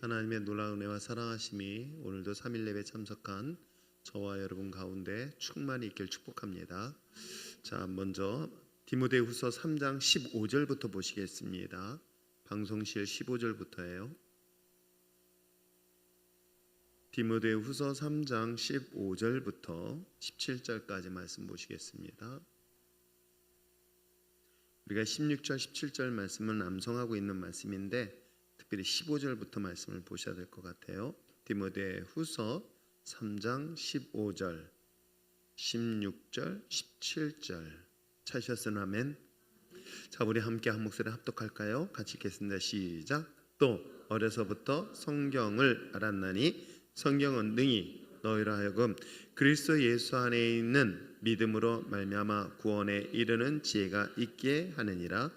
하나님의 놀라운 은혜와 사랑하심이 오늘도 3일 예배 참석한 저와 여러분 가운데 충만히 있길 축복합니다. 자, 먼저 디모데후서 3장 15절부터 보시겠습니다. 방송실 15절부터예요. 디모데후서 3장 15절부터 17절까지 말씀 보시겠습니다. 우리가 16절, 17절 말씀은 암송하고 있는 말씀인데 특별히 15절부터 말씀을 보셔야 될 것 같아요. 디모데후서 3장 15절, 16절, 17절 찾으셨으면 아멘. 자, 우리 함께 한 목소리 합독할까요? 같이 읽겠습니다. 시작. 또 어려서부터 성경을 알았나니 성경은 능히 너희로 하여금 그리스도 예수 안에 있는 믿음으로 말미암아 구원에 이르는 지혜가 있게 하느니라.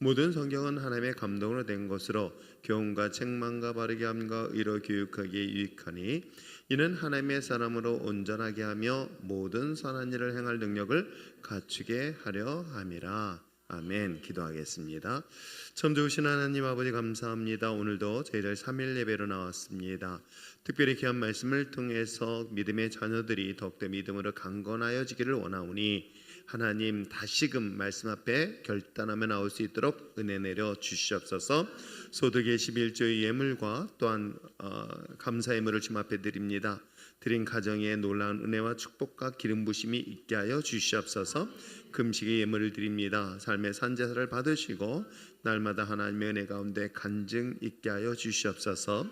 모든 성경은 하나님의 감동으로 된 것으로 교훈과 책망과 바르게 함과 의로 교육하기에 유익하니 이는 하나님의 사람으로 온전하게 하며 모든 선한 일을 행할 능력을 갖추게 하려 함이라. 아멘. 기도하겠습니다. 참 좋으신 하나님 아버지 감사합니다. 오늘도 저희들 3일 예배로 나왔습니다. 특별히 귀한 말씀을 통해서 믿음의 자녀들이 더욱더 믿음으로 강건하여지기를 원하오니 하나님 다시금 말씀 앞에 결단하며 나올 수 있도록 은혜 내려 주시옵소서. 소득의 11조의 예물과 또한 감사 예물을 주님 앞에 드립니다. 드린 가정에 놀라운 은혜와 축복과 기름 부심이 있게 하여 주시옵소서. 금식의 예물을 드립니다. 삶의 산제사를 받으시고 날마다 하나님의 은혜 가운데 간증 있게 하여 주시옵소서.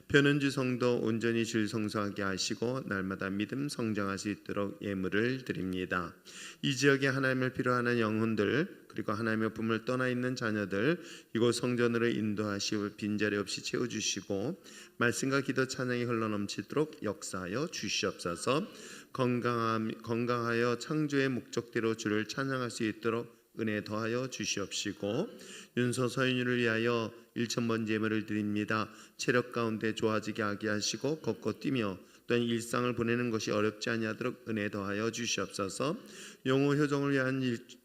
변은주 성도 온전히 질성소하게 하시고 날마다 믿음 성장할 수 있도록 예물을 드립니다. 이 지역에 하나님을 필요하는 영혼들 그리고 하나님의 품을 떠나 있는 자녀들 이곳 성전으로 인도하시고 빈자리 없이 채워주시고 말씀과 기도 찬양이 흘러넘치도록 역사하여 주시옵소서. 건강하여 창조의 목적대로 주를 찬양할 수 있도록 은혜 더하여 주시옵시고 윤서 서윤이를 위하여 1,000번 예물을 드립니다. 체력 가운데 좋아지게 하게 하시고 걷고 뛰며 또한 일상을 보내는 것이 어렵지 아니하도록 은혜 더하여 주시옵소서. 영호 효정을 위한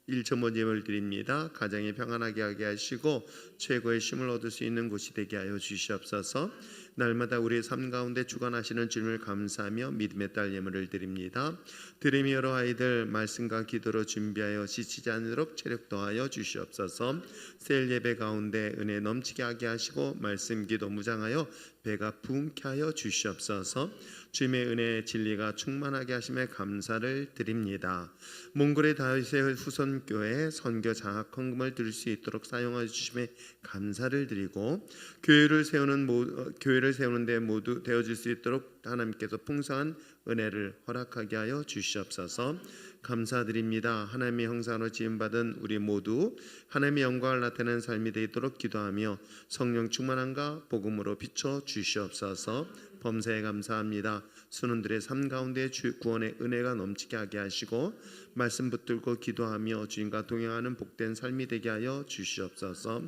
1,000번 예물을 드립니다. 가정이 평안하게 하게 하시고 최고의 쉼을 얻을 수 있는 곳이 되게 하여 주시옵소서. 날마다 우리의 삶 가운데 주관하시는 주님을 감사하며 믿음의 딸 예물을 드립니다. 드림이 여러 아이들 말씀과 기도로 준비하여 지치지 않도록 체력 더하여 주시옵소서. 셀 예배 가운데 은혜 넘치게 하게 하시고 말씀 기도 무장하여 배가 부흥케 하여 주시옵소서. 주님의 은혜 진리가 충만하게 하심에 감사를 드립니다. 몽골의 다윗의 후손교회 선교 장학 헌금을 드릴 수 있도록 사용하여 주심에 감사를 드리고 교회를 세우는 데 모두 되어질 수 있도록 하나님께서 풍성한 은혜를 허락하게 하여 주시옵소서. 감사드립니다. 하나님의 형상으로 지음받은 우리 모두 하나님의 영광을 나타내는 삶이 되도록 기도하며 성령 충만함과 복음으로 비춰 주시옵소서. 범사에 감사합니다. 순원들의 삶 가운데 구원의 은혜가 넘치게 하게 하시고 말씀 붙들고 기도하며 주님과 동행하는 복된 삶이 되게 하여 주시옵소서.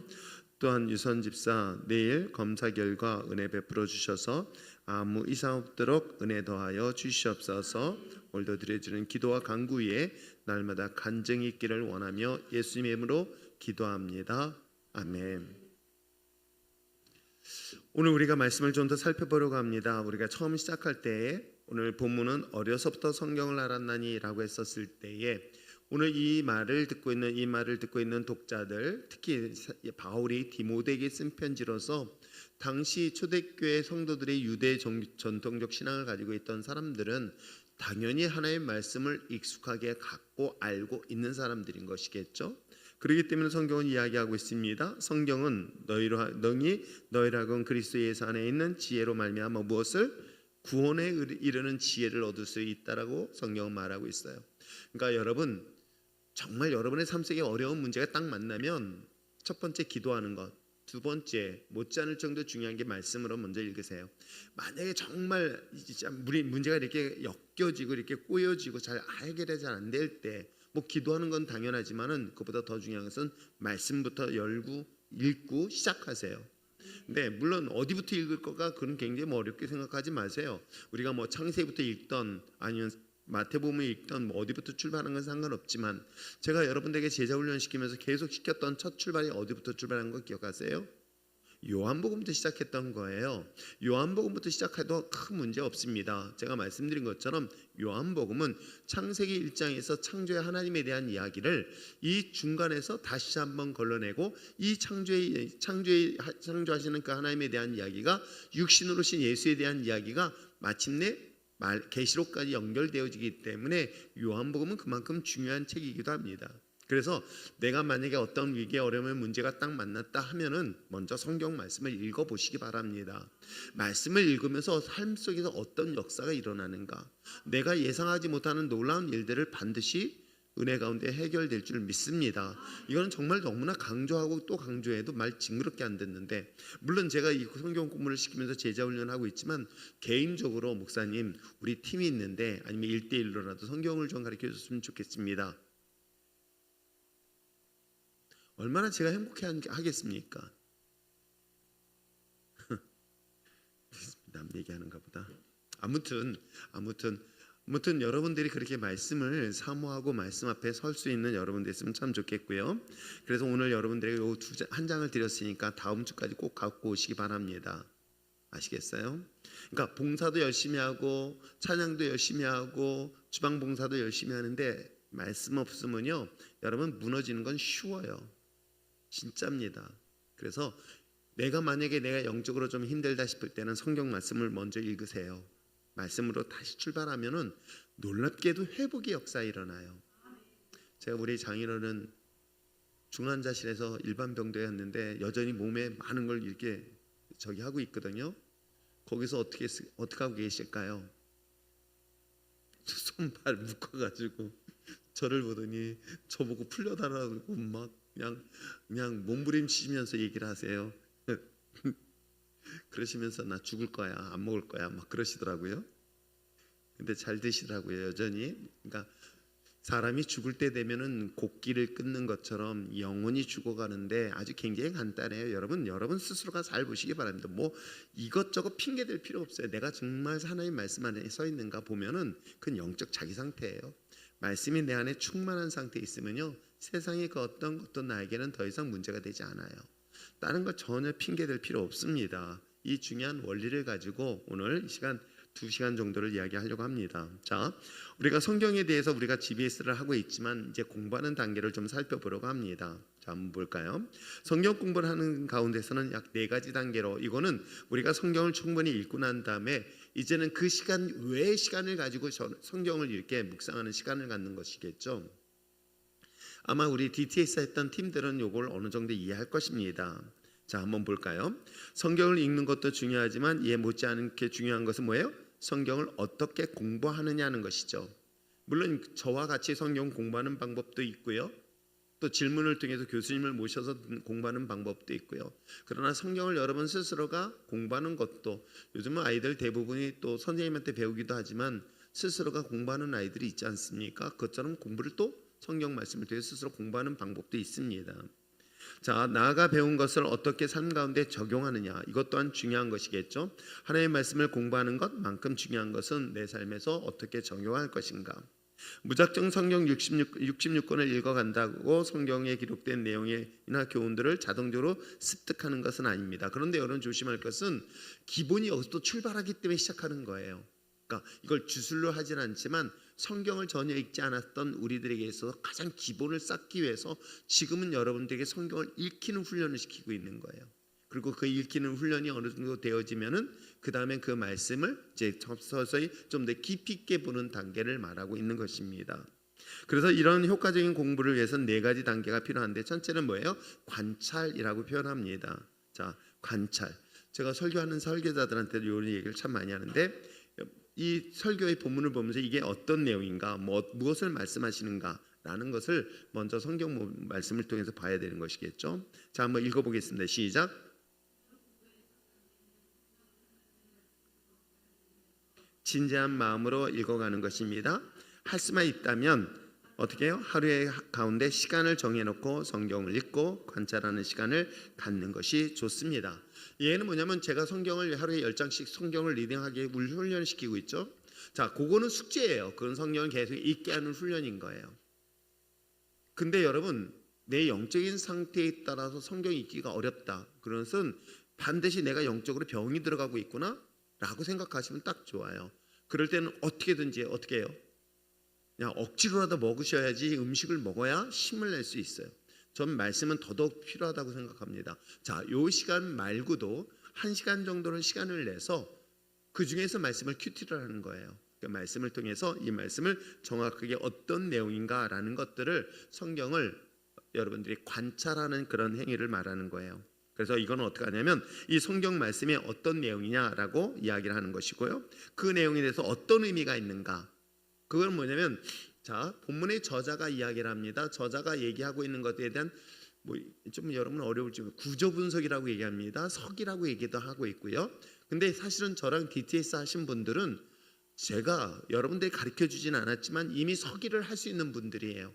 또한 유선 집사 내일 검사 결과 은혜 베풀어 주셔서 아무 이상 없도록 은혜 더하여 주시옵소서. 오늘도 드려지는 기도와 간구 위에 날마다 간증이 있기를 원하며 예수님의 이름으로 기도합니다. 아멘. 오늘 우리가 말씀을 좀 더 살펴보려고 합니다. 우리가 처음 시작할 때에 오늘 본문은 어려서부터 성경을 알았나니 라고 했었을 때에 오늘 이 말을 듣고 있는 독자들 특히 바울이 디모데에게 쓴 편지로서 당시 초대교회 성도들의 유대 전통적 신앙을 가지고 있던 사람들은 당연히 하나님의 말씀을 익숙하게 갖고 알고 있는 사람들인 것이겠죠. 그렇기 때문에 성경은 이야기하고 있습니다. 성경은 너희로 하여금 그리스도 예수 안에 있는 지혜로 말미암아 무엇을 구원에 이르는 지혜를 얻을 수 있다라고 성경은 말하고 있어요. 그러니까 여러분 정말 여러분의 삶 속에 어려운 문제가 딱 만나면 첫 번째 기도하는 것, 두 번째 못지않을 정도 중요한 게 말씀으로 먼저 읽으세요. 만약에 정말 문제가 이렇게 엮여지고 이렇게 꼬여지고 잘 해결이 잘 안 될 때 뭐 기도하는 건 당연하지만은 그보다 더 중요한 것은 말씀부터 읽고 시작하세요. 근데 물론 어디부터 읽을 거가 그건 굉장히 어렵게 생각하지 마세요. 우리가 뭐 창세기부터 읽던 아니면 마태복음을 읽던 어디부터 출발하는 건 상관없지만 제가 여러분들에게 제자 훈련 시키면서 계속 시켰던 첫 출발이 어디부터 출발한 거 기억하세요? 요한복음부터 시작했던 거예요. 요한복음부터 시작해도 큰 문제 없습니다. 제가 말씀드린 것처럼 요한복음은 창세기 1장에서 창조의 하나님에 대한 이야기를 이 중간에서 다시 한번 걸러내고 이 창조하시는 그 하나님에 대한 이야기가 육신으로 신 예수에 대한 이야기가 마침내 계시록까지 연결되어지기 때문에 요한복음은 그만큼 중요한 책이기도 합니다. 그래서 내가 만약에 어떤 위기에 어려운 문제가 딱 만났다 하면은 먼저 성경 말씀을 읽어보시기 바랍니다. 말씀을 읽으면서 삶 속에서 어떤 역사가 일어나는가, 내가 예상하지 못하는 놀라운 일들을 반드시 은혜 가운데 해결될 줄 믿습니다. 이거는 정말 너무나 강조하고 또 강조해도 말 징그럽게 안 듣는데, 물론 제가 이 성경 공부를 시키면서 제자 훈련하고 있지만 개인적으로 목사님 우리 팀이 있는데 아니면 1대1로라도 성경을 좀 가르쳐 줬으면 좋겠습니다. 얼마나 제가 행복해 하겠습니까? 남 얘기하는가 보다. 아무튼 여러분들이 그렇게 말씀을 사모하고 말씀 앞에 설 수 있는 여러분 됐으면 참 좋겠고요. 그래서 오늘 여러분들에게 한 장을 드렸으니까 다음 주까지 꼭 갖고 오시기 바랍니다. 아시겠어요? 그러니까 봉사도 열심히 하고 찬양도 열심히 하고 주방 봉사도 열심히 하는데 말씀 없으면요, 여러분 무너지는 건 쉬워요. 진짜입니다. 그래서 만약에 내가 영적으로 좀 힘들다 싶을 때는 성경 말씀을 먼저 읽으세요. 말씀으로 다시 출발하면은 놀랍게도 회복의 역사 일어나요. 제가 우리 장인어른 중환자실에서 일반 병도였는데 여전히 몸에 많은 걸 이렇게 하고 있거든요. 거기서 어떻게 하고 계실까요? 손발 묶어가지고 저를 보더니 저보고 풀려달라고 막 그냥 몸부림치면서 얘기를 하세요. 그러시면서 나 죽을 거야, 안 먹을 거야 막 그러시더라고요. 근데 잘 드시더라고요 여전히. 그러니까 사람이 죽을 때 되면은 곡기를 끊는 것처럼 영혼이 죽어가는데 아주 굉장히 간단해요. 여러분 스스로가 잘 보시기 바랍니다. 뭐 이것저것 핑계 댈 필요 없어요. 내가 정말 하나님 말씀 안에 서 있는가 보면은 그건 영적 자기 상태예요. 말씀이 내 안에 충만한 상태에 있으면요, 세상의 그 어떤 것도 나에게는 더 이상 문제가 되지 않아요. 다른 거 전혀 핑계 댈 필요 없습니다. 이 중요한 원리를 가지고 오늘 이 시간 2시간 정도를 이야기하려고 합니다. 자, 우리가 성경에 대해서 우리가 GBS를 하고 있지만 이제 공부하는 단계를 좀 살펴보려고 합니다. 자, 한번 볼까요? 성경 공부를 하는 가운데서는 약 4가지 단계로, 이거는 우리가 성경을 충분히 읽고 난 다음에 이제는 그 시간 외의 시간을 가지고 성경을 읽게 묵상하는 시간을 갖는 것이겠죠. 아마 우리 DTS 했던 팀들은 이걸 어느 정도 이해할 것입니다. 자, 한번 볼까요? 성경을 읽는 것도 중요하지만 이해 못지않게 중요한 것은 뭐예요? 성경을 어떻게 공부하느냐는 것이죠. 물론 저와 같이 성경 공부하는 방법도 있고요, 또 질문을 통해서 교수님을 모셔서 공부하는 방법도 있고요. 그러나 성경을 여러분 스스로가 공부하는 것도, 요즘은 아이들 대부분이 또 선생님한테 배우기도 하지만 스스로가 공부하는 아이들이 있지 않습니까? 그것처럼 공부를 또 성경 말씀을 통해 스스로 공부하는 방법도 있습니다. 자, 나아가 배운 것을 어떻게 삶 가운데 적용하느냐, 이것 또한 중요한 것이겠죠. 하나님의 말씀을 공부하는 것만큼 중요한 것은 내 삶에서 어떻게 적용할 것인가. 무작정 성경 66권을 읽어간다고 성경에 기록된 내용이나 교훈들을 자동적으로 습득하는 것은 아닙니다. 그런데 여러분 조심할 것은 기본이 여기서 또 출발하기 때문에 시작하는 거예요. 그러니까 이걸 주술로 하진 않지만 성경을 전혀 읽지 않았던 우리들에게 있어서 가장 기본을 쌓기 위해서 지금은 여러분들에게 성경을 읽히는 훈련을 시키고 있는 거예요. 그리고 그 읽히는 훈련이 어느 정도 되어지면은 그 다음에 그 말씀을 이제 서서히 좀 더 깊이 있게 보는 단계를 말하고 있는 것입니다. 그래서 이런 효과적인 공부를 위해서는 4가지 단계가 필요한데, 첫째는 뭐예요? 관찰이라고 표현합니다. 자, 관찰. 제가 설교하는 설교자들한테도 이런 얘기를 참 많이 하는데, 이 설교의 본문을 보면서 이게 어떤 내용인가, 무엇을 말씀하시는가 라는 것을 먼저 성경 말씀을 통해서 봐야 되는 것이겠죠. 자, 한번 읽어보겠습니다. 시작. 진지한 마음으로 읽어가는 것입니다. 할 수만 있다면 어떻게 해요? 하루의 가운데 시간을 정해놓고 성경을 읽고 관찰하는 시간을 갖는 것이 좋습니다. 얘는 뭐냐면 제가 성경을 하루에 10장씩 성경을 리딩하게 훈련시키고 있죠. 자, 그거는 숙제예요. 그런 성경을 계속 읽게 하는 훈련인 거예요. 근데 여러분, 내 영적인 상태에 따라서 성경 읽기가 어렵다, 그런 것은 반드시 내가 영적으로 병이 들어가고 있구나 라고 생각하시면 딱 좋아요. 그럴 때는 어떻게든지 어떻게 해요? 그냥 억지로라도 먹으셔야지 음식을 먹어야 힘을 낼 수 있어요. 전 말씀은 더더욱 필요하다고 생각합니다. 자, 요 시간 말고도 1시간 정도는 시간을 내서 그 중에서 말씀을 큐티를 하는 거예요. 그 말씀을 통해서 이 말씀을 정확하게 어떤 내용인가라는 것들을 성경을 여러분들이 관찰하는 그런 행위를 말하는 거예요. 그래서 이거는 어떻게 하냐면 이 성경 말씀이 어떤 내용이냐라고 이야기를 하는 것이고요. 그 내용에 대해서 어떤 의미가 있는가. 그건 뭐냐면 자, 본문의 저자가 이야기를 합니다. 저자가 얘기하고 있는 것에 대한 뭐 좀 여러분 어려울지만 구조 분석이라고 얘기합니다. 석이라고 얘기도 하고 있고요. 근데 사실은 저랑 DTS 하신 분들은 제가 여러분들이 가르쳐 주진 않았지만 이미 서기를 할 수 있는 분들이에요.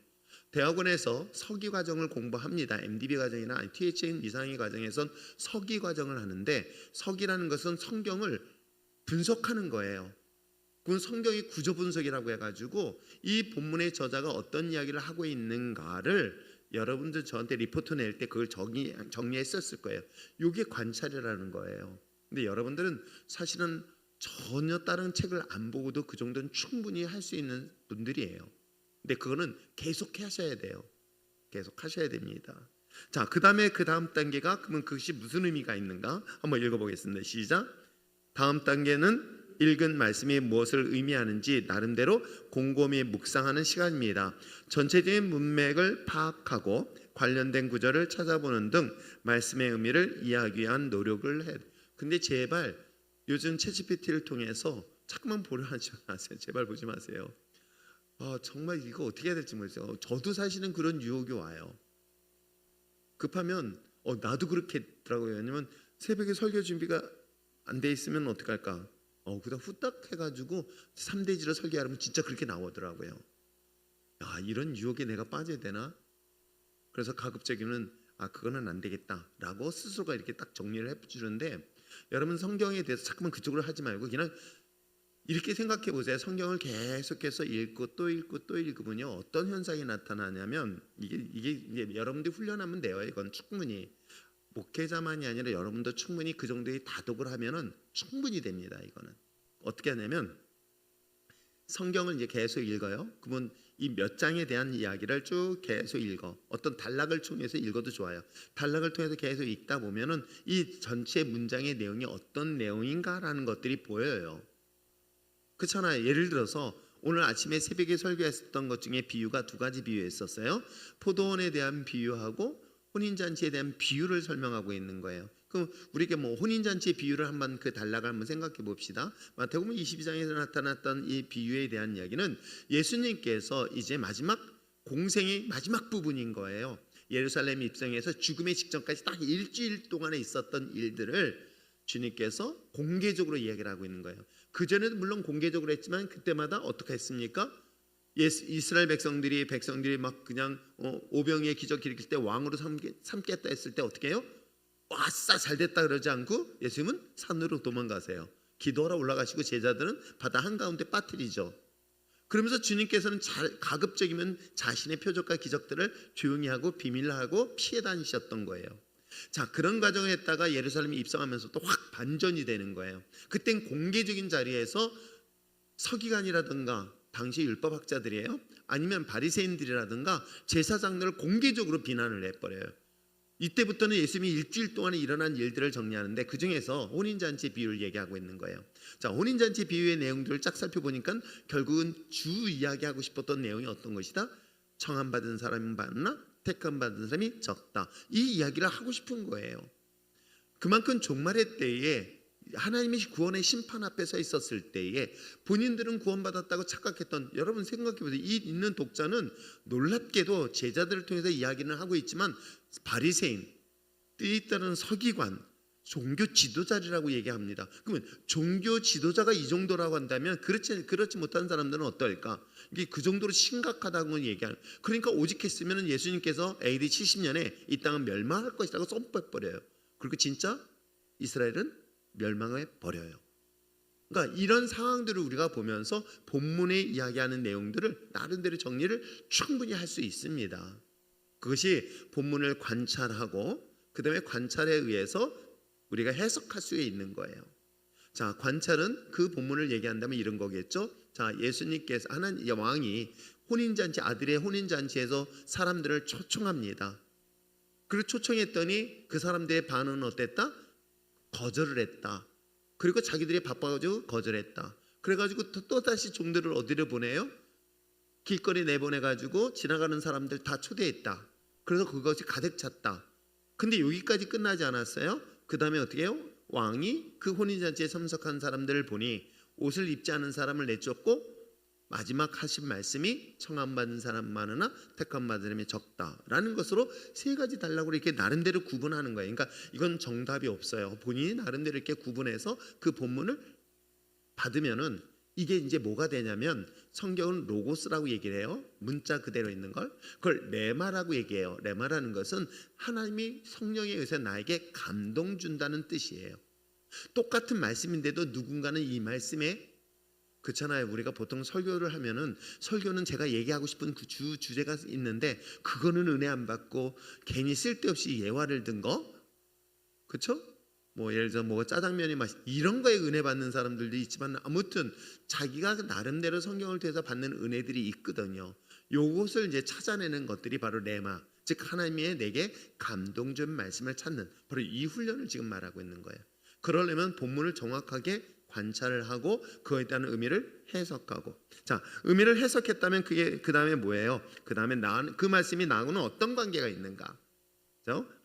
대학원에서 서기 과정을 공부합니다. MDB 과정이나 THN 이상의 과정에선 서기 과정을 하는데 서기라는 것은 성경을 분석하는 거예요. 그건 성경의 구조 분석이라고 해가지고 이 본문의 저자가 어떤 이야기를 하고 있는가를 여러분들 저한테 리포트 낼 때 그걸 정리했었을 거예요. 이게 관찰이라는 거예요. 근데 여러분들은 사실은 전혀 다른 책을 안 보고도 그 정도는 충분히 할 수 있는 분들이에요. 근데 그거는 계속 하셔야 돼요. 계속 하셔야 됩니다. 자, 그 다음 단계가 그러면 그것이 무슨 의미가 있는가 한번 읽어보겠습니다. 시작. 다음 단계는 읽은 말씀이 무엇을 의미하는지 나름대로 곰곰이 묵상하는 시간입니다. 전체적인 문맥을 파악하고 관련된 구절을 찾아보는 등 말씀의 의미를 이해하기 위한 노력을 해. 근데 제발 요즘 챗GPT를 통해서 자꾸만 보려 하지 마세요. 제발 보지 마세요. 정말 이거 어떻게 해야 될지 모르겠어요. 저도 사실은 그런 유혹이 와요. 급하면 나도 그렇게 했더라고요. 왜냐면 새벽에 설교 준비가 안 돼 있으면 어떡할까? 그다음 후딱 해가지고 3대지로 설교하면 진짜 그렇게 나오더라고요. 이런 유혹에 내가 빠져야 되나? 그래서 가급적이면 그거는 안 되겠다라고 스스로가 이렇게 딱 정리를 해주는데 여러분 성경에 대해서 자꾸만 그쪽으로 하지 말고 그냥 이렇게 생각해 보세요. 성경을 계속해서 읽고 또 읽고 또 읽으면요 어떤 현상이 나타나냐면 이게 여러분들이 훈련하면 돼요. 이건 충분히 목회자만이 아니라 여러분도 충분히 그 정도의 다독을 하면은 충분히 됩니다. 이거는 어떻게 하냐면 성경을 이제 계속 읽어요. 그러면 이 몇 장에 대한 이야기를 쭉 계속 읽어. 어떤 단락을 통해서 읽어도 좋아요. 단락을 통해서 계속 읽다 보면은 이 전체 문장의 내용이 어떤 내용인가라는 것들이 보여요. 그렇잖아요. 예를 들어서 오늘 아침에 새벽에 설교했었던 것 중에 비유가 2가지 비유했었어요. 포도원에 대한 비유하고 혼인잔치에 대한 비유를 설명하고 있는 거예요. 그럼 우리가 뭐 혼인잔치의 비유를 한번 그 단락을 한번 생각해 봅시다. 마태복음 22장에서 나타났던 이 비유에 대한 이야기는 예수님께서 이제 마지막 공생의 마지막 부분인 거예요. 예루살렘 입성해서 죽음의 직전까지 딱 일주일 동안에 있었던 일들을 주님께서 공개적으로 이야기를 하고 있는 거예요. 그전에도 물론 공개적으로 했지만 그때마다 어떻게 했습니까? 이스라엘 백성들이 막 그냥 오병이의 기적 일으킬 때 왕으로 삼겠다 했을 때 어떻게 해요? 와싸 잘됐다 그러지 않고 예수님은 산으로 도망가세요. 기도하러 올라가시고 제자들은 바다 한가운데 빠뜨리죠. 그러면서 주님께서는 가급적이면 자신의 표적과 기적들을 조용히 하고 비밀로 하고 피해 다니셨던 거예요. 자, 그런 과정에 했다가 예루살렘에 입성하면서 또 확 반전이 되는 거예요. 그땐 공개적인 자리에서 서기관이라든가 당시 율법학자들이에요. 아니면 바리새인들이라든가 제사장들을 공개적으로 비난을 해버려요. 이때부터는 예수님이 일주일 동안에 일어난 일들을 정리하는데 그 중에서 혼인잔치 비유를 얘기하고 있는 거예요. 자, 혼인잔치 비유의 내용들을 쫙 살펴보니까 결국은 주 이야기하고 싶었던 내용이 어떤 것이다? 청함받은 사람이 많나? 택함받은 사람이 적다. 이 이야기를 하고 싶은 거예요. 그만큼 종말의 때에 하나님의 구원의 심판 앞에 서 있었을 때에 본인들은 구원받았다고 착각했던, 여러분 생각해보세요. 이 있는 독자는 놀랍게도 제자들을 통해서 이야기는 하고 있지만 바리새인, 때에 따른 서기관, 종교 지도자라고 얘기합니다. 그러면 종교 지도자가 이 정도라고 한다면 그렇지 못한 사람들은 어떨까? 이게 그 정도로 심각하다고 얘기하는. 그러니까 오직했으면 예수님께서 AD 70년에 이 땅은 멸망할 것이라고 썸뻑버려요. 그리고 진짜 이스라엘은 멸망해 버려요. 그러니까 이런 상황들을 우리가 보면서 본문에 이야기하는 내용들을 나름대로 정리를 충분히 할 수 있습니다. 그것이 본문을 관찰하고 그 다음에 관찰에 의해서 우리가 해석할 수 있는 거예요. 자, 관찰은 그 본문을 얘기한다면 이런 거겠죠. 자, 예수님께서 하나님 왕이 혼인잔치, 아들의 혼인잔치에서 사람들을 초청합니다. 그리고 초청했더니 그 사람들의 반응은 어땠다? 거절을 했다. 그리고 자기들이 바빠가지고 거절했다. 그래가지고 또다시 종들을 어디로 보내요? 길거리 내보내가지고 지나가는 사람들 다 초대했다. 그래서 그것이 가득 찼다. 근데 여기까지 끝나지 않았어요. 그 다음에 어떻게 해요? 왕이 그 혼인잔치에 참석한 사람들을 보니 옷을 입지 않은 사람을 내쫓고 마지막 하신 말씀이 청함받은 사람 많으나 택함받은 사람이 적다라는 것으로 세 가지 달라고 이렇게 나름대로 구분하는 거예요. 그러니까 이건 정답이 없어요. 본인이 나름대로 이렇게 구분해서 그 본문을 받으면은 이게 이제 뭐가 되냐면 성경은 로고스라고 얘기를 해요. 문자 그대로 있는 걸. 그걸 레마라고 얘기해요. 레마라는 것은 하나님이 성령에 의해서 나에게 감동 준다는 뜻이에요. 똑같은 말씀인데도 누군가는 이 말씀에 그렇잖아요. 우리가 보통 설교를 하면은 설교는 제가 얘기하고 싶은 그 주제가 있는데 그거는 은혜 안 받고 괜히 쓸데없이 예화를 든 거, 그렇죠? 뭐 예를 들어 뭐 짜장면이 맛 이런 거에 은혜 받는 사람들도 있지만 아무튼 자기가 나름대로 성경을 통해서 받는 은혜들이 있거든요. 요것을 이제 찾아내는 것들이 바로 레마, 즉 하나님의 내게 감동 준 말씀을 찾는 바로 이 훈련을 지금 말하고 있는 거예요. 그러려면 본문을 정확하게 관찰을 하고 그에 대한 의미를 해석하고, 자, 의미를 해석했다면 그게 그 다음에 뭐예요? 그 다음에 그 말씀이 나하고는 어떤 관계가 있는가?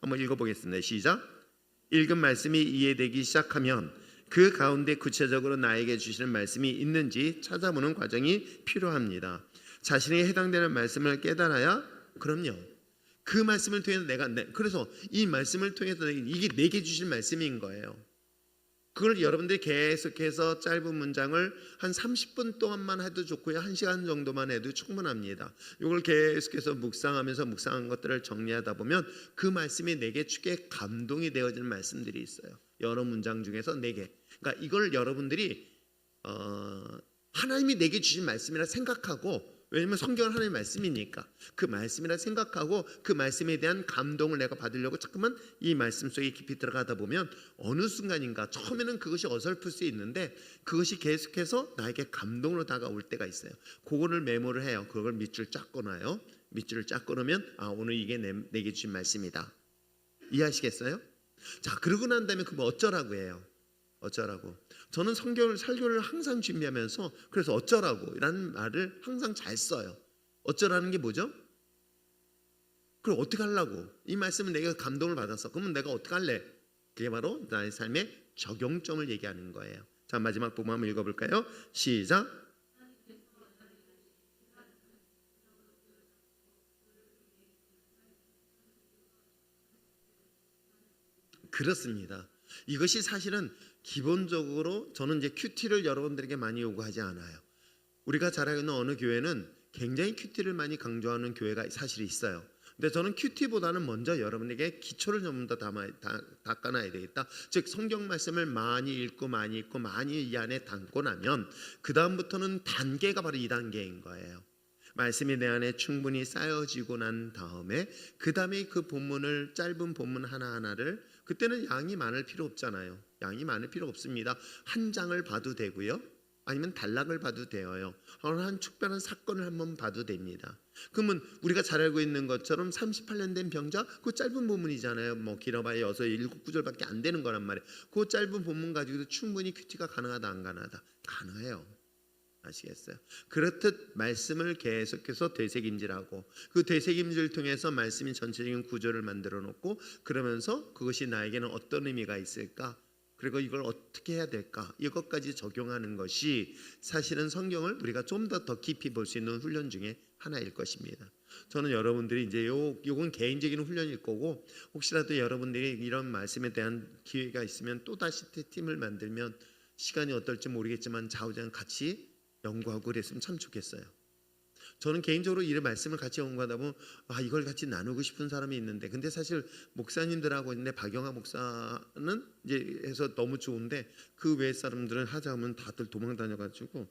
한번 읽어보겠습니다. 시작. 읽은 말씀이 이해되기 시작하면 그 가운데 구체적으로 나에게 주시는 말씀이 있는지 찾아보는 과정이 필요합니다. 자신에게 해당되는 말씀을 깨달아야, 그럼요, 그 말씀을 통해서 그래서 이 말씀을 통해서 이게 내게 주신 말씀인 거예요. 그걸 여러분들이 계속해서 짧은 문장을 한 30분 동안만 해도 좋고요, 1시간 정도만 해도 충분합니다. 이걸 계속해서 묵상한 것들을 정리하다 보면 그 말씀이 내게 크게 감동이 되어지는 말씀들이 있어요. 여러 문장 중에서 4개. 그러니까 이걸 여러분들이 하나님이 내게 주신 말씀이라 생각하고, 왜냐하면 성경은 하나님의 말씀이니까 그 말씀이라 생각하고 그 말씀에 대한 감동을 내가 받으려고 자꾸만 이 말씀 속에 깊이 들어가다 보면 어느 순간인가 처음에는 그것이 어설플 수 있는데 그것이 계속해서 나에게 감동으로 다가올 때가 있어요. 그거를 메모를 해요. 그걸 밑줄 쫙 꺼놔요. 밑줄을 쫙 꺼놓으면 오늘 이게 내게 주신 말씀이다. 이해하시겠어요? 자, 그러고 난 다음에 그거 어쩌라고 해요. 어쩌라고. 저는 설교를 항상 준비하면서 그래서 어쩌라고 라는 말을 항상 잘 써요. 어쩌라는 게 뭐죠? 그럼 어떻게 하려고? 이 말씀은 내가 감동을 받았어. 그러면 내가 어떻게 할래? 그게 바로 나의 삶의 적용점을 얘기하는 거예요. 자, 마지막 부분 한번 읽어볼까요? 시작. 그렇습니다. 이것이 사실은 기본적으로 저는 이제 큐티를 여러분들에게 많이 요구하지 않아요. 우리가 잘 알고 있는 어느 교회는 굉장히 큐티를 많이 강조하는 교회가 사실 있어요. 근데 저는 큐티보다는 먼저 여러분에게 기초를 좀 더 닦아놔야 되겠다. 즉 성경 말씀을 많이 읽고 많이 이 안에 담고 나면 그 다음부터는 단계가 바로 2단계인 거예요. 말씀이 내 안에 충분히 쌓여지고 난 다음에 그 다음에 그 본문을, 짧은 본문 하나하나를, 그때는 양이 많을 필요 없잖아요. 양이 많을 필요 없습니다. 한 장을 봐도 되고요, 아니면 단락을 봐도 되어요. 한 특별한 사건을 한번 봐도 됩니다. 그러면 우리가 잘 알고 있는 것처럼 38년 된 병자, 그 짧은 본문이잖아요. 뭐 길어봐야 6, 7 구절밖에 안 되는 거란 말이에요. 그 짧은 본문 가지고도 충분히 큐티가 가능하다 안 가능하다? 가능해요. 아시겠어요? 그렇듯 말씀을 계속해서 되새김질하고 그 되새김질을 통해서 말씀이 전체적인 구조를 만들어 놓고, 그러면서 그것이 나에게는 어떤 의미가 있을까, 그리고 이걸 어떻게 해야 될까, 이것까지 적용하는 것이 사실은 성경을 우리가 좀 더 깊이 볼 수 있는 훈련 중에 하나일 것입니다. 저는 여러분들이 이제 요건 개인적인 훈련일 거고, 혹시라도 여러분들이 이런 말씀에 대한 기회가 있으면 또다시 팀을 만들면 시간이 어떨지 모르겠지만 좌우장 같이 연구하고 그랬으면 참 좋겠어요. 저는 개인적으로 이 말씀을 같이 연구하다 보면 이걸 같이 나누고 싶은 사람이 있는데, 근데 사실 목사님들하고 있는데 박영하 목사는 이제 해서 너무 좋은데 그 외 사람들은 하자 하면 다들 도망 다녀가지고,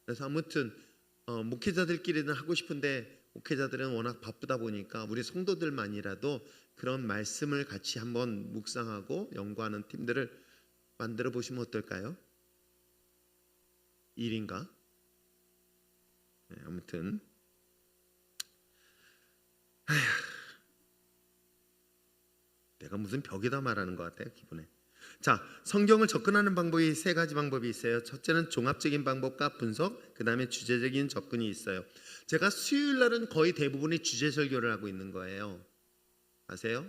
그래서 아무튼 목회자들끼리는 하고 싶은데 목회자들은 워낙 바쁘다 보니까 우리 성도들만이라도 그런 말씀을 같이 한번 묵상하고 연구하는 팀들을 만들어 보시면 어떨까요? 일인가? 네, 아무튼 내가 무슨 벽에다 말하는 것 같아요, 기분에. 자, 성경을 접근하는 방법이 세 가지 방법이 있어요. 첫째는 종합적인 방법과 분석, 그 다음에 주제적인 접근이 있어요. 제가 수요일 날은 거의 대부분이 주제 설교를 하고 있는 거예요. 아세요?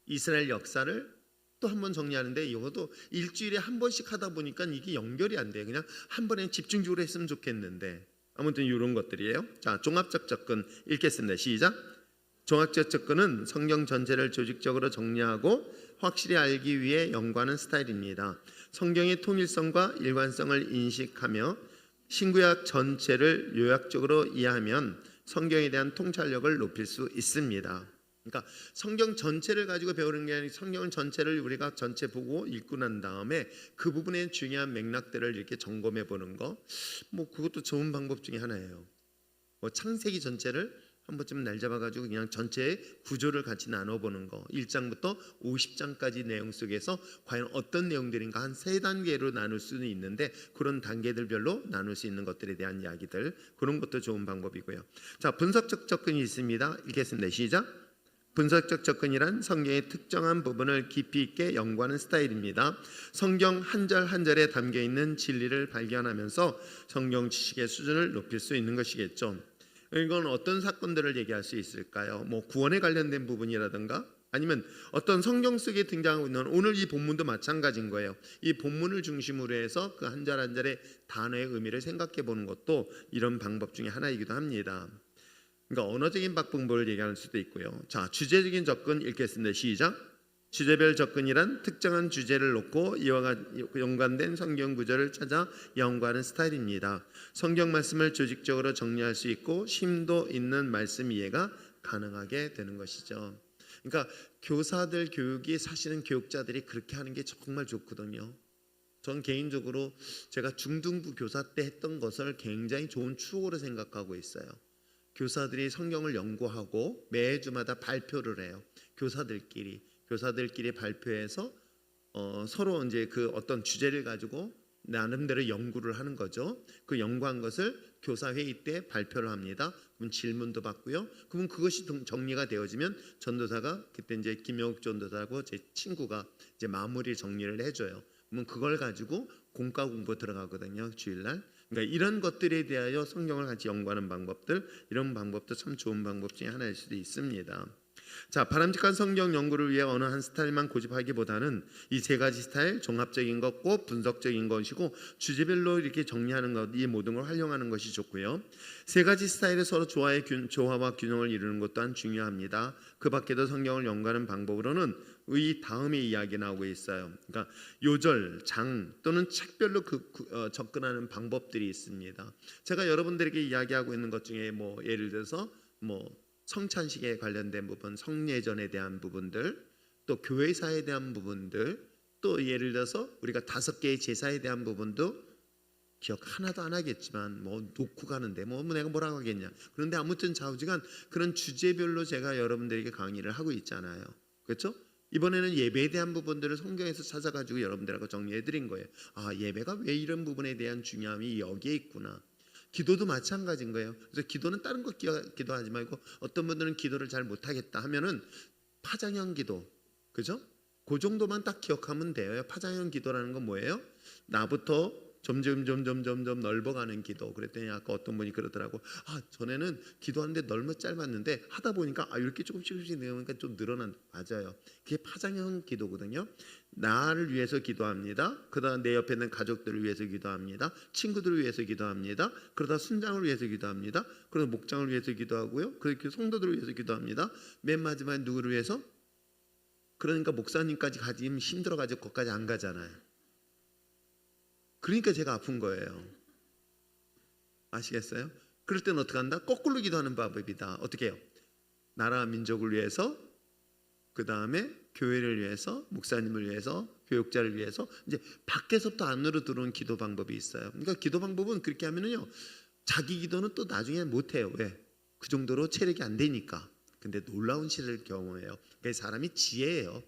이스라엘 역사를 또 한 번 정리하는데 이것도 일주일에 한 번씩 하다 보니까 이게 연결이 안 돼요. 그냥 한 번에 집중적으로 했으면 좋겠는데 아무튼 이런 것들이에요. 자, 종합적 접근 읽겠습니다. 시작. 종합적 접근은 성경 전체를 조직적으로 정리하고 확실히 알기 위해 연구하는 스타일입니다. 성경의 통일성과 일관성을 인식하며 신구약 전체를 요약적으로 이해하면 성경에 대한 통찰력을 높일 수 있습니다. 그러니까 성경 전체를 가지고 배우는 게 아니라 성경 전체를 우리가 전체 보고 읽고 난 다음에 그 부분의 중요한 맥락들을 이렇게 점검해 보는 거, 뭐 그것도 좋은 방법 중에 하나예요. 뭐 창세기 전체를 한 번쯤 날 잡아가지고 그냥 전체의 구조를 같이 나눠보는 거, 1장부터 50장까지 내용 속에서 과연 어떤 내용들인가 한 3단계로 나눌 수는 있는데 그런 단계들별로 나눌 수 있는 것들에 대한 이야기들, 그런 것도 좋은 방법이고요. 자, 분석적 접근이 있습니다. 읽겠습니다. 시작. 분석적 접근이란 성경의 특정한 부분을 깊이 있게 연구하는 스타일입니다. 성경 한 절 한 절에 담겨 있는 진리를 발견하면서 성경 지식의 수준을 높일 수 있는 것이겠죠. 이건 어떤 사건들을 얘기할 수 있을까요? 뭐 구원에 관련된 부분이라든가 아니면 어떤 성경 속에 등장하고 있는 오늘 이 본문도 마찬가지인 거예요. 이 본문을 중심으로 해서 그 한 절 한 절의 단어의 의미를 생각해 보는 것도 이런 방법 중에 하나이기도 합니다. 그러니까 언어적인 방법을 얘기할 수도 있고요. 자, 주제적인 접근 읽겠습니다. 시작. 주제별 접근이란 특정한 주제를 놓고 이와 연관된 성경 구절을 찾아 연구하는 스타일입니다. 성경 말씀을 조직적으로 정리할 수 있고 심도 있는 말씀 이해가 가능하게 되는 것이죠. 그러니까 교사들 교육이 사실은 교육자들이 그렇게 하는 게 정말 좋거든요. 전 개인적으로 제가 중등부 교사 때 했던 것을 굉장히 좋은 추억으로 생각하고 있어요. 교사들이 성경을 연구하고 매주마다 발표를 해요. 교사들끼리 발표해서 서로 이제 그 어떤 주제를 가지고 나름대로 연구를 하는 거죠. 그 연구한 것을 교사 회의 때 발표를 합니다. 그럼 질문도 받고요. 그럼 그것이 정리가 되어지면 전도사가 그때 이제 김영욱 전도사하고 제 친구가 이제 마무리 정리를 해줘요. 그러면 그걸 가지고 공과 공부 들어가거든요. 주일날. 그러니까 이런 것들에 대하여 성경을 같이 연구하는 방법들, 이런 방법도 참 좋은 방법 중에 하나일 수도 있습니다. 자, 바람직한 성경 연구를 위해 어느 한 스타일만 고집하기보다는 이 세 가지 스타일, 종합적인 것고 분석적인 것이고 주제별로 이렇게 정리하는 것, 이 모든 걸 활용하는 것이 좋고요. 세 가지 스타일의 서로 조화와 균형을 이루는 것 또한 중요합니다. 그 밖에도 성경을 연구하는 방법으로는 이 다음에 이야기 나오고 있어요. 그러니까 요절, 장 또는 책별로 접근하는 방법들이 있습니다. 제가 여러분들에게 이야기하고 있는 것 중에 뭐 예를 들어서 뭐 성찬식에 관련된 부분, 성례전에 대한 부분들, 또 교회사에 대한 부분들, 또 예를 들어서 우리가 5개의 제사에 대한 부분도 기억 하나도 안 하겠지만 뭐 놓고 가는데 뭐 내가 뭐라고 하겠냐. 그런데 아무튼 좌우지간 그런 주제별로 제가 여러분들에게 강의를 하고 있잖아요. 그렇죠? 이번에는 예배에 대한 부분들을 성경에서 찾아가지고 여러분들하고 정리해드린 거예요. 아, 예배가 왜 이런 부분에 대한 중요함이 여기에 있구나. 기도도 마찬가지인 거예요. 그래서 기도는 다른 거 기도하지 말고 어떤 분들은 기도를 잘 못하겠다 하면은 파장형 기도, 그죠? 그 정도만 딱 기억하면 돼요. 파장형 기도라는 건 뭐예요? 나부터 점점 넓어가는 기도. 그랬더니 아까 어떤 분이 그러더라고. 아, 전에는 기도하는데 너무 짧았는데 하다 보니까 이렇게 조금씩 내으니까 좀 늘어난. 맞아요. 그게 파장형 기도거든요. 나를 위해서 기도합니다. 그다음 내 옆에 있는 가족들을 위해서 기도합니다. 친구들을 위해서 기도합니다. 그러다 순장을 위해서 기도합니다. 그러다 목장을 위해서 기도하고요. 그렇게 성도들을 위해서 기도합니다. 맨 마지막에 누구를 위해서? 그러니까 목사님까지 가지면 힘들어가지고 거기까지 안 가잖아요. 그러니까 제가 아픈 거예요. 아시겠어요? 그럴 때는 어떻게 한다? 거꾸로 기도하는 방법이다. 어떻게 해요? 나라와 민족을 위해서, 그 다음에 교회를 위해서, 목사님을 위해서, 교육자를 위해서, 이제 밖에서부터 안으로 들어오는 기도 방법이 있어요. 그러니까 기도 방법은 그렇게 하면은요, 자기 기도는 또 나중에 못 해요. 왜? 그 정도로 체력이 안 되니까. 근데 놀라운 시를 경험해요. 그게 사람이 지혜예요.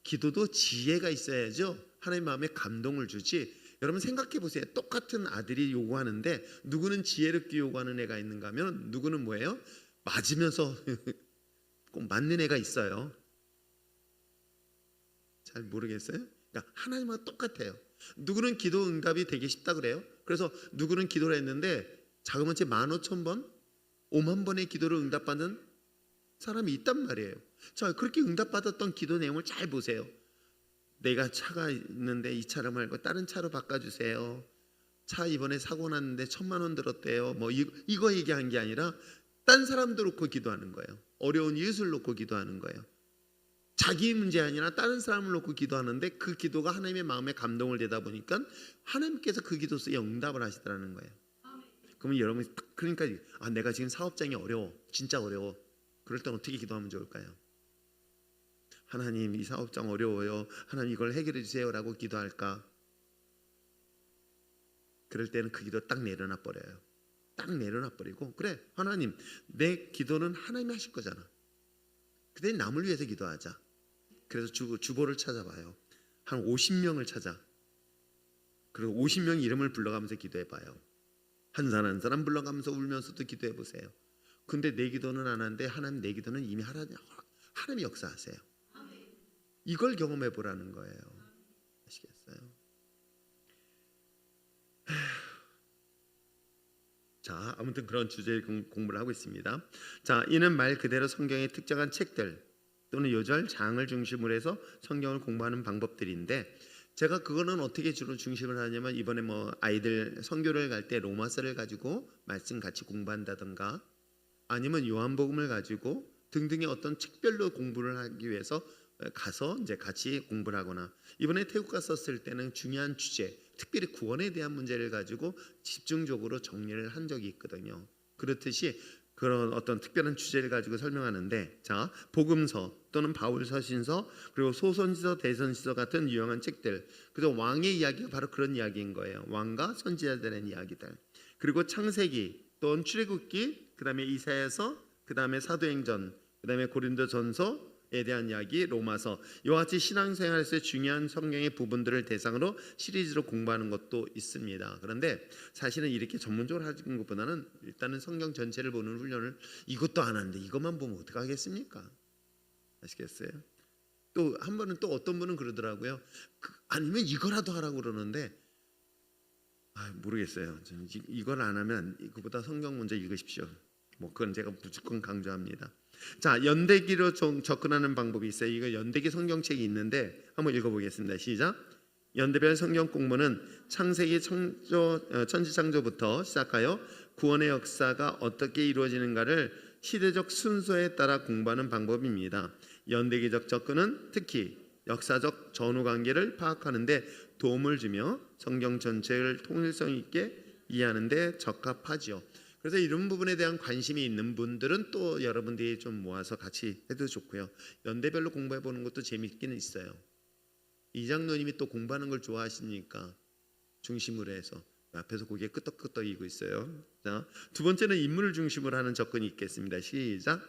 기도도 지혜가 있어야죠. 하나님 마음에 감동을 주지. 여러분 생각해 보세요. 똑같은 아들이 요구하는데 누구는 지혜롭게 요구하는 애가 있는가 하면 누구는 뭐예요? 맞으면서 꼭 맞는 애가 있어요. 잘 모르겠어요? 그러니까 하나님과 똑같아요. 누구는 기도 응답이 되게 쉽다 그래요. 그래서 누구는 기도를 했는데 자그마치 15,000번, 5만 번의 기도를 응답받는 사람이 있단 말이에요. 자, 그렇게 응답받았던 기도 내용을 잘 보세요. 내가 차가 있는데 이 차를 말고 다른 차로 바꿔주세요. 차 이번에 사고 났는데 1,000만 원 들었대요. 뭐 이거 얘기한 게 아니라 딴 사람도 놓고 기도하는 거예요. 어려운 이웃을 놓고 기도하는 거예요. 자기 문제 아니라 다른 사람을 놓고 기도하는데 그 기도가 하나님의 마음에 감동을 되다 보니까 하나님께서 그 기도 속에 응답을 하시더라는 거예요. 그러면 여러분 그러니까 내가 지금 사업장이 어려워. 진짜 어려워. 그럴 땐 어떻게 기도하면 좋을까요? 하나님 이 사업장 어려워요. 하나님 이걸 해결해 주세요라고 기도할까? 그럴 때는 그 기도 딱 내려놔 버려요. 딱 내려놔 버리고 그래 하나님 내 기도는 하나님이 하실 거잖아. 그때 남을 위해서 기도하자. 그래서 주보를 찾아봐요. 한 50명을 찾아. 그리고 50명 이름을 불러가면서 기도해봐요. 한 사람 한 사람 불러가면서 울면서도 기도해보세요. 근데 내 기도는 안 하는데 하나님 내 기도는 이미 하나님이 역사하세요. 이걸 경험해보라는 거예요. 아시겠어요? 자, 아무튼 그런 주제의 공부를 하고 있습니다. 자, 이는 말 그대로 성경의 특정한 책들 또는 요절, 장을 중심으로 해서 성경을 공부하는 방법들인데 제가 그거는 어떻게 주로 중심을 하냐면 이번에 뭐 아이들 선교를 갈 때 로마서를 가지고 말씀 같이 공부한다든가 아니면 요한복음을 가지고 등등의 어떤 책별로 공부를 하기 위해서 가서 이제 같이 공부를 하거나 이번에 태국 갔었을 때는 중요한 주제 특별히 구원에 대한 문제를 가지고 집중적으로 정리를 한 적이 있거든요. 그렇듯이 그런 어떤 특별한 주제를 가지고 설명하는데 자 복음서 또는 바울 서신서 그리고 소선지서 대선지서 같은 유용한 책들 그래서 왕의 이야기가 바로 그런 이야기인 거예요. 왕과 선지자들의 이야기들 그리고 창세기 또는 출애굽기 그 다음에 이사야서 그 다음에 사도행전 그 다음에 고린도전서에 대한 이야기 로마서 이와 같이 신앙생활에서의 중요한 성경의 부분들을 대상으로 시리즈로 공부하는 것도 있습니다. 그런데 사실은 이렇게 전문적으로 하는 것보다는 일단은 성경 전체를 보는 훈련을 이것도 안 하는데 이것만 보면 어떡하겠습니까? 아시겠어요? 또 한 번은 또 어떤 분은 그러더라고요. 아니면 이거라도 하라고 그러는데 모르겠어요. 이걸 안 하면 이거보다 성경 먼저 읽으십시오. 뭐 그건 제가 무조건 강조합니다. 자, 연대기로 접근하는 방법이 있어요. 이거 연대기 성경책이 있는데 한번 읽어보겠습니다. 시작. 연대별 성경 공부는 창세기 천지창조부터 시작하여 구원의 역사가 어떻게 이루어지는가를 시대적 순서에 따라 공부하는 방법입니다. 연대기적 접근은 특히 역사적 전후관계를 파악하는 데 도움을 주며 성경 전체를 통일성 있게 이해하는 데 적합하지요. 그래서 이런 부분에 대한 관심이 있는 분들은 또 여러분들이 좀 모아서 같이 해도 좋고요. 연대별로 공부해 보는 것도 재미있기는 있어요. 이장로님이 또 공부하는 걸 좋아하시니까 중심으로 해서 앞에서 고개 끄덕끄덕이고 있어요. 자, 두 번째는 인물을 중심으로 하는 접근이 있겠습니다. 시작.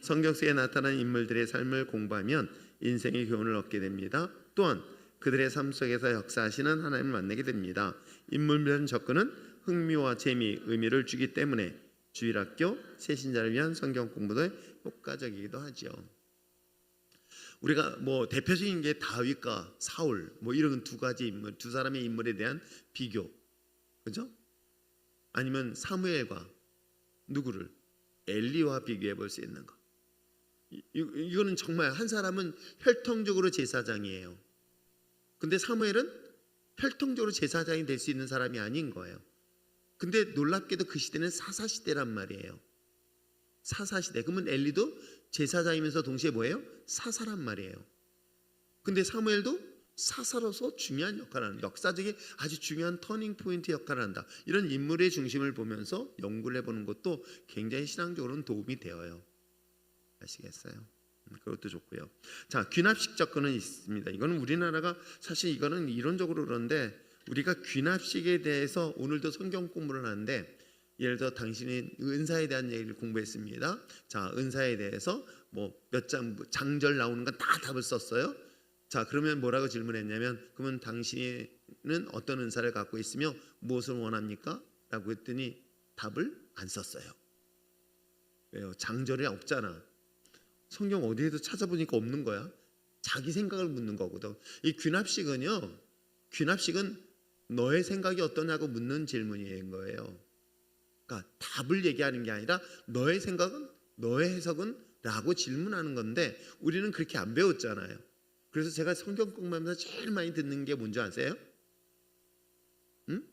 성경 속에 나타난 인물들의 삶을 공부하면 인생의 교훈을 얻게 됩니다. 또한 그들의 삶 속에서 역사하시는 하나님을 만나게 됩니다. 인물별 접근은 흥미와 재미, 의미를 주기 때문에 주일학교, 새신자를 위한 성경 공부도 효과적이기도 하죠. 우리가 뭐 대표적인 게 다윗과 사울 뭐 이런 두 가지 인물, 두 사람의 인물에 대한 비교, 그죠? 아니면 사무엘과 누구를 엘리와 비교해 볼 수 있는 거. 이거는 정말 한 사람은 혈통적으로 제사장이에요. 근데 사무엘은 혈통적으로 제사장이 될 수 있는 사람이 아닌 거예요. 근데 놀랍게도 그 시대는 사사시대란 말이에요. 사사시대. 그러면 엘리도 제사장이면서 동시에 뭐예요? 사사란 말이에요. 근데 사무엘도 사사로서 중요한 역할을 하는 역사적인 아주 중요한 터닝 포인트 역할을 한다. 이런 인물의 중심을 보면서 연구를 해보는 것도 굉장히 신앙적으로는 도움이 되어요. 아시겠어요? 그것도 좋고요. 자, 귀납식 접근은 있습니다. 이거는 우리나라가 사실 이거는 이론적으로 그런데 우리가 귀납식에 대해서 오늘도 성경 공부를 하는데 예를 들어 당신이 은사에 대한 얘기를 공부했습니다. 자, 은사에 대해서 뭐 몇 장절 나오는 건 다 답을 썼어요. 자, 그러면 뭐라고 질문했냐면, 그러면 당신은 어떤 은사를 갖고 있으며 무엇을 원합니까? 라고 했더니 답을 안 썼어요. 왜요? 장절이 없잖아. 성경 어디에도 찾아보니까 없는 거야. 자기 생각을 묻는 거거든. 이 귀납식은요, 귀납식은 너의 생각이 어떠냐고 묻는 질문인 거예요. 그러니까 답을 얘기하는 게 아니라 너의 생각은, 너의 해석은 라고 질문하는 건데, 우리는 그렇게 안 배웠잖아요. 그래서 제가 성경 공부하면서 제일 많이 듣는 게 뭔지 아세요? 응?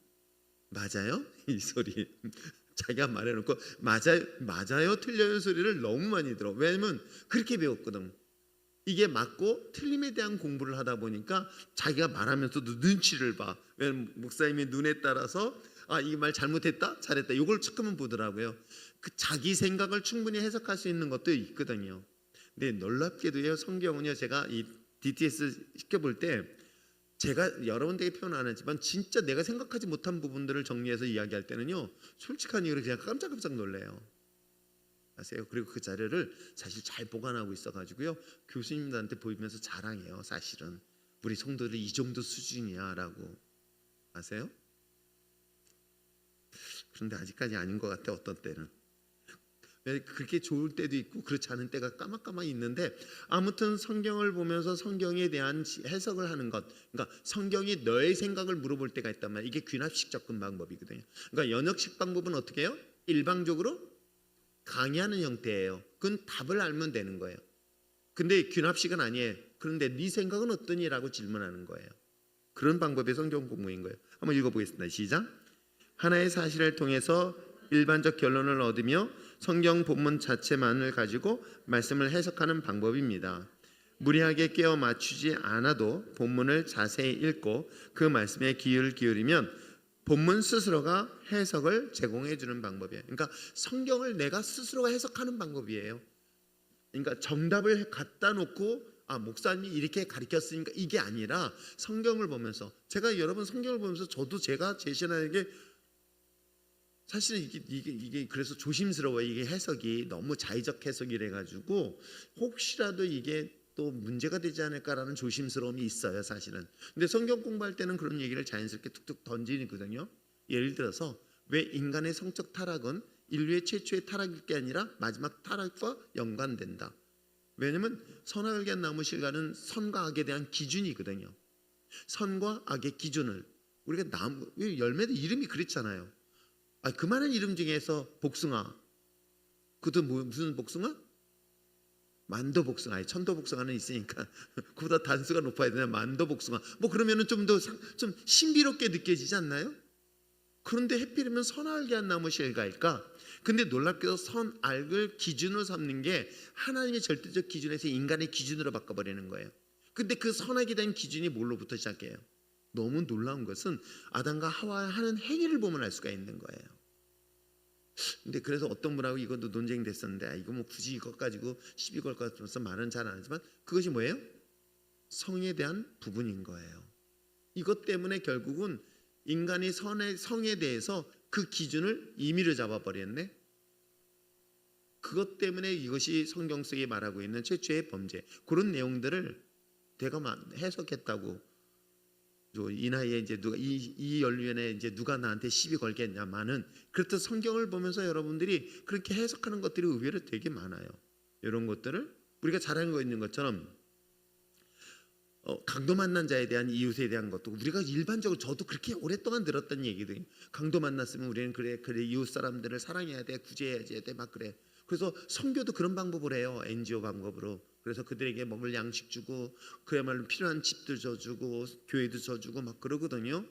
맞아요? 이 소리. 자기가 말해놓고 맞아요 틀려요 소리를 너무 많이 들어. 왜냐면 그렇게 배웠거든. 이게 맞고 틀림에 대한 공부를 하다 보니까 자기가 말하면서도 눈치를 봐. 왜냐면 목사님이 눈에 따라서 이 말 잘못했다 잘했다 이걸 조금은 보더라고요. 그 자기 생각을 충분히 해석할 수 있는 것도 있거든요. 근데 놀랍게도요, 성경은요, 제가 이 DTS 시켜볼 때 제가 여러 번 되게 표현 안 했지만 진짜 내가 생각하지 못한 부분들을 정리해서 이야기할 때는요, 솔직한 이유로 그냥 깜짝깜짝 놀래요. 아세요? 그리고 그 자료를 사실 잘 보관하고 있어가지고요, 교수님들한테 보이면서 자랑해요. 사실은 우리 성도들이 이 정도 수준이야 라고. 아세요? 그런데 아직까지 아닌 것 같아. 어떤 때는 그렇게 좋을 때도 있고 그렇지 않은 때가 까맣까맣 있는데, 아무튼 성경을 보면서 성경에 대한 해석을 하는 것, 그러니까 성경이 너의 생각을 물어볼 때가 있단 말이에요. 이게 귀납식 접근 방법이거든요. 그러니까 연역식 방법은 어떻게 해요? 일방적으로 강의하는 형태예요. 그건 답을 알면 되는 거예요. 근데 귀납식은 아니에요. 그런데 네 생각은 어떠니? 라고 질문하는 거예요. 그런 방법의 성경 공부인 거예요. 한번 읽어보겠습니다. 시작. 하나의 사실을 통해서 일반적 결론을 얻으며 성경 본문 자체만을 가지고 말씀을 해석하는 방법입니다. 무리하게 끼워 맞추지 않아도 본문을 자세히 읽고 그 말씀에 귀를 기울이면 본문 스스로가 해석을 제공해 주는 방법이에요. 그러니까 성경을 내가 스스로가 해석하는 방법이에요. 그러니까 정답을 갖다 놓고 목사님이 이렇게 가르쳤으니까 이게 아니라, 성경을 보면서, 제가 여러분 성경을 보면서 저도 제가 제 신앙에게 사실은 이게 그래서 조심스러워요. 이게 해석이 너무 자의적 해석이래 가지고 혹시라도 이게 또 문제가 되지 않을까라는 조심스러움이 있어요, 사실은. 근데 성경 공부할 때는 그런 얘기를 자연스럽게 툭툭 던지거든요. 예를 들어서 왜 인간의 성적 타락은 인류의 최초의 타락일 게 아니라 마지막 타락과 연관된다. 왜냐면 선악을 위한 나무 실과는 선과 악에 대한 기준이거든요. 선과 악의 기준을 우리가 나무 열매도 이름이 그랬잖아요. 그 많은 이름 중에서 복숭아, 그것도 무슨 복숭아? 만도복숭아, 천도복숭아는 있으니까 그보다 단수가 높아야 되나? 만도복숭아. 뭐 그러면은 좀 더 좀 신비롭게 느껴지지 않나요? 그런데 해필이면 선악을 한 나무 실과일까? 근데 놀랍게도 선악을 기준으로 삼는 게 하나님의 절대적 기준에서 인간의 기준으로 바꿔버리는 거예요. 근데 그 선악에 대한 기준이 뭘로부터 시작해요? 너무 놀라운 것은 아담과 하와의 하는 행위를 보면 알 수가 있는 거예요. 근데 그래서 어떤 분하고 이것도 논쟁됐었는데, 이거 뭐 굳이 이것 가지고 시비 걸 것 같아서 말은 잘 안 하지만, 그것이 뭐예요? 성에 대한 부분인 거예요. 이것 때문에 결국은 인간이 성에 대해서 그 기준을 임의로 잡아버렸네. 그것 때문에 이것이 성경 속에 말하고 있는 최초의 범죄, 그런 내용들을 내가 해석했다고. 이 나이에 이제 누가 이 연륜에 이제 누가 나한테 시비 걸겠냐마는, 그렇듯 성경을 보면서 여러분들이 그렇게 해석하는 것들이 의외로 되게 많아요. 이런 것들을 우리가 잘 알고 있는 것처럼 강도 만난 자에 대한 이웃에 대한 것도 우리가 일반적으로, 저도 그렇게 오랫동안 들었던 얘기들. 강도 만났으면 우리는 그래 이웃 사람들을 사랑해야 돼, 구제해야 돼, 막 그래. 그래서 선교도 그런 방법을 해요. NGO 방법으로. 그래서 그들에게 먹을 양식 주고 그야말로 필요한 집도 줘주고 교회도 줘주고 막 그러거든요.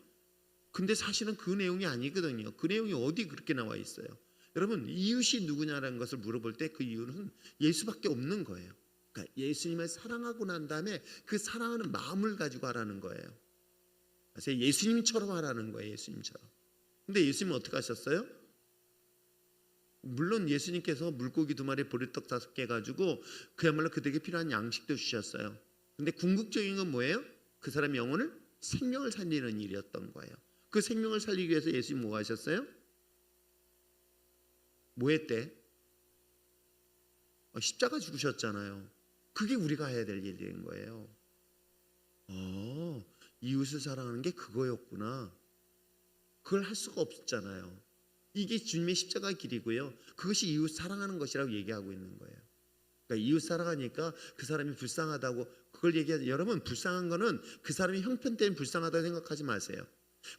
근데 사실은 그 내용이 아니거든요. 그 내용이 어디 그렇게 나와 있어요? 여러분, 이웃이 누구냐라는 것을 물어볼 때 그 이유는 예수밖에 없는 거예요. 그러니까 예수님을 사랑하고 난 다음에 그 사랑하는 마음을 가지고 하라는 거예요. 그래서 예수님처럼 하라는 거예요. 예수님처럼. 근데 예수님은 어떻게 하셨어요? 물론 예수님께서 물고기 2마리 보리떡 5개 가지고 그야말로 그들에게 필요한 양식도 주셨어요. 근데 궁극적인 건 뭐예요? 그 사람의 영혼을, 생명을 살리는 일이었던 거예요. 그 생명을 살리기 위해서 예수님 뭐 하셨어요? 뭐 했대? 십자가 죽으셨잖아요. 그게 우리가 해야 될 일인 거예요. 이웃을 사랑하는 게 그거였구나. 그걸 할 수가 없잖아요. 이게 주님의 십자가의 길이고요. 그것이 이웃 사랑하는 것이라고 얘기하고 있는 거예요. 그러니까 이웃 사랑하니까 그 사람이 불쌍하다고 그걸 얘기하죠. 여러분, 불쌍한 거는 그 사람이 형편 때문에 불쌍하다고 생각하지 마세요.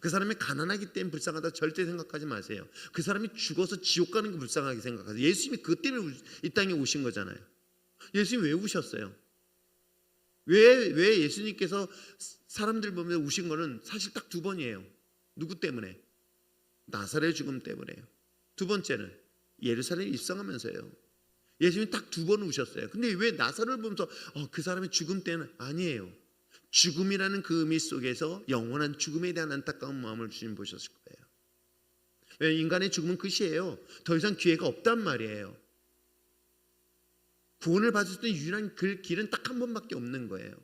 그 사람이 가난하기 때문에 불쌍하다고 절대 생각하지 마세요. 그 사람이 죽어서 지옥 가는 게 불쌍하게 생각하세요. 예수님이 그것 때문에 이 땅에 오신 거잖아요. 예수님이 왜 우셨어요? 왜 예수님께서 사람들 보면서 우신 거는 사실 딱 두 번이에요. 누구 때문에? 나사렛 죽음 때문에요. 두 번째는 예루살렘 입성하면서요. 예수님이 딱 두 번 우셨어요. 근데 왜 나사렛을 보면서 그 사람의 죽음 때는 아니에요. 죽음이라는 그 의미 속에서 영원한 죽음에 대한 안타까운 마음을 주님 보셨을 거예요. 왜? 인간의 죽음은 끝이에요. 더 이상 기회가 없단 말이에요. 구원을 받을 수 있는 유일한 그 길은 딱 한 번밖에 없는 거예요.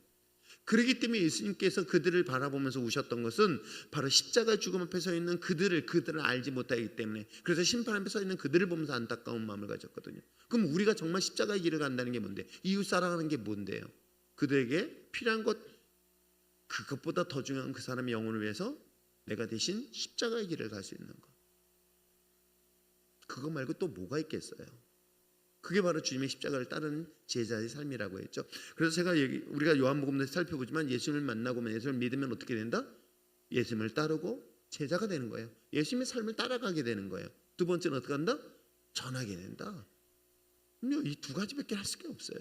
그렇기 때문에 예수님께서 그들을 바라보면서 우셨던 것은 바로 십자가 죽음 앞에 서 있는 그들을 알지 못하기 때문에, 그래서 심판 앞에 서 있는 그들을 보면서 안타까운 마음을 가졌거든요. 그럼 우리가 정말 십자가의 길을 간다는 게 뭔데? 이웃 사랑하는 게 뭔데요? 그들에게 필요한 것, 그것보다 더 중요한 그 사람의 영혼을 위해서 내가 대신 십자가의 길을 갈 수 있는 것. 그거 말고 또 뭐가 있겠어요? 그게 바로 주님의 십자가를 따르는 제자의 삶이라고 했죠. 그래서 제가 우리가 요한복음에서 살펴보지만 예수님을 만나고 예수님을 믿으면 어떻게 된다? 예수님을 따르고 제자가 되는 거예요. 예수님의 삶을 따라가게 되는 거예요. 두 번째는 어떻게 한다? 전하게 된다. 이 두 가지밖에 할 수가 없어요.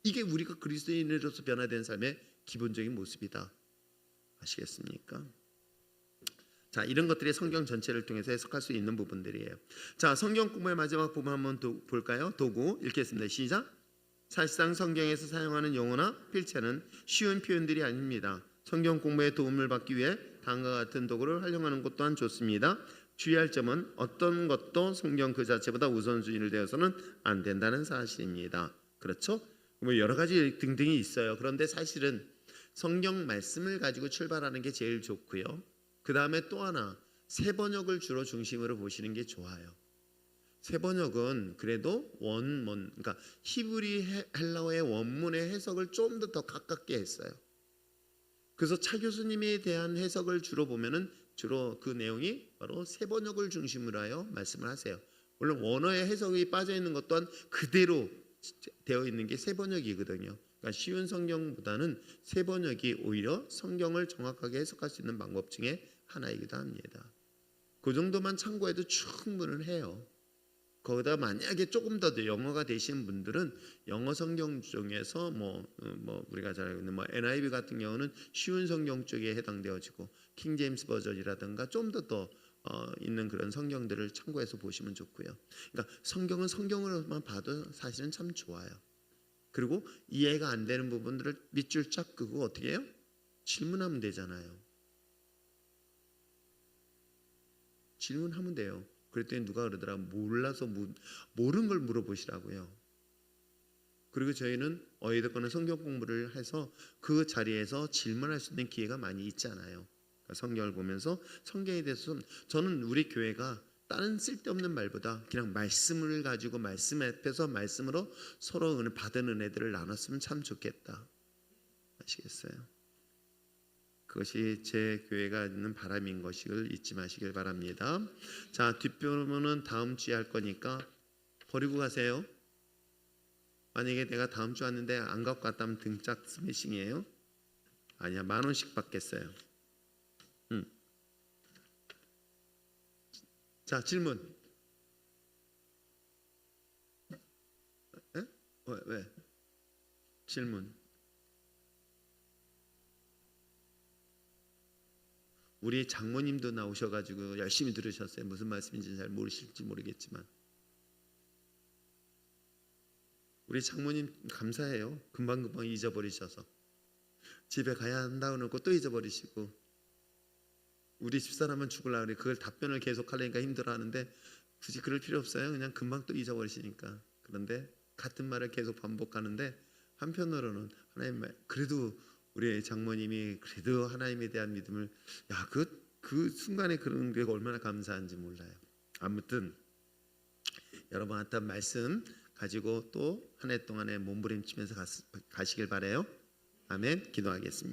이게 우리가 그리스도인으로서 변화된 삶의 기본적인 모습이다. 아시겠습니까? 자, 이런 것들이 성경 전체를 통해서 해석할 수 있는 부분들이에요. 자, 성경 공부의 마지막 부분 한번 볼까요? 도구 읽겠습니다. 시작. 사실상 성경에서 사용하는 용어나 필체는 쉬운 표현들이 아닙니다. 성경 공부에 도움을 받기 위해 다음과 같은 도구를 활용하는 것 또한 좋습니다. 주의할 점은 어떤 것도 성경 그 자체보다 우선순위를 대어서는 안 된다는 사실입니다. 그렇죠? 뭐 여러 가지 등등이 있어요. 그런데 사실은 성경 말씀을 가지고 출발하는 게 제일 좋고요. 그 다음에 또 하나, 새 번역을 주로 중심으로 보시는 게 좋아요. 새 번역은 그래도 원문, 그러니까 히브리 헬라어의 원문의 해석을 좀 더 가깝게 했어요. 그래서 차 교수님에 대한 해석을 주로 보면은 주로 그 내용이 바로 새 번역을 중심으로 하여 말씀을 하세요. 물론 원어의 해석이 빠져 있는 것 또한 그대로 되어 있는 게 새 번역이거든요. 그러니까 쉬운 성경보다는 새 번역이 오히려 성경을 정확하게 해석할 수 있는 방법 중에 하나이기도 합니다. 그 정도만 참고해도 충분해요. 거기다 만약에 조금 더 영어가 되시는 분들은 영어 성경 중에서 우리가 잘 알고 있는 NIV 같은 경우는 쉬운 성경 쪽에 해당되어지고 킹 제임스 버전이라든가 좀 더 있는 그런 성경들을 참고해서 보시면 좋고요. 그러니까 성경은 성경으로만 봐도 사실은 참 좋아요. 그리고 이해가 안 되는 부분들을 밑줄 쫙 끄고 어떻게 해요? 질문하면 되잖아요. 질문하면 돼요. 그랬더니 누가 그러더라. 몰라서 모르는 걸 물어보시라고요. 그리고 저희는 어찌됐거나 성경 공부를 해서 그 자리에서 질문할 수 있는 기회가 많이 있잖아요. 그러니까 성경을 보면서 성경에 대해서 저는 우리 교회가 다른 쓸데없는 말보다 그냥 말씀을 가지고 말씀 앞에서 말씀으로 서로 받은 은혜들을 나눴으면 참 좋겠다. 아시겠어요? 그것이 제 교회가 있는 바람인 것을 잊지 마시길 바랍니다. 자, 뒷부분은 다음 주에 할 거니까 버리고 가세요. 만약에 내가 다음 주 왔는데 안 갖고 갔다면 등짝 스매싱이에요. 아니야, 10,000원씩 받겠어요. 자, 질문. 에? 왜? 질문. 우리 장모님도 나오셔가지고 열심히 들으셨어요. 무슨 말씀인지 잘 모르실지 모르겠지만 우리 장모님 감사해요. 금방금방 잊어버리셔서 집에 가야 한다고 놓고 또 잊어버리시고 우리 집사람은 죽으려고 그래. 그걸 답변을 계속 하려니까 힘들어하는데 굳이 그럴 필요 없어요. 그냥 금방 또 잊어버리시니까. 그런데 같은 말을 계속 반복하는데 한편으로는 하나님 말 그래도 우리 장모님이 그래도 하나님에 대한 믿음을 그 순간에 그런 게 얼마나 감사한지 몰라요. 아무튼 여러분한테 말씀 가지고 또 한 해 동안에 몸부림치면서 가시길 바래요. 아멘. 기도하겠습니다.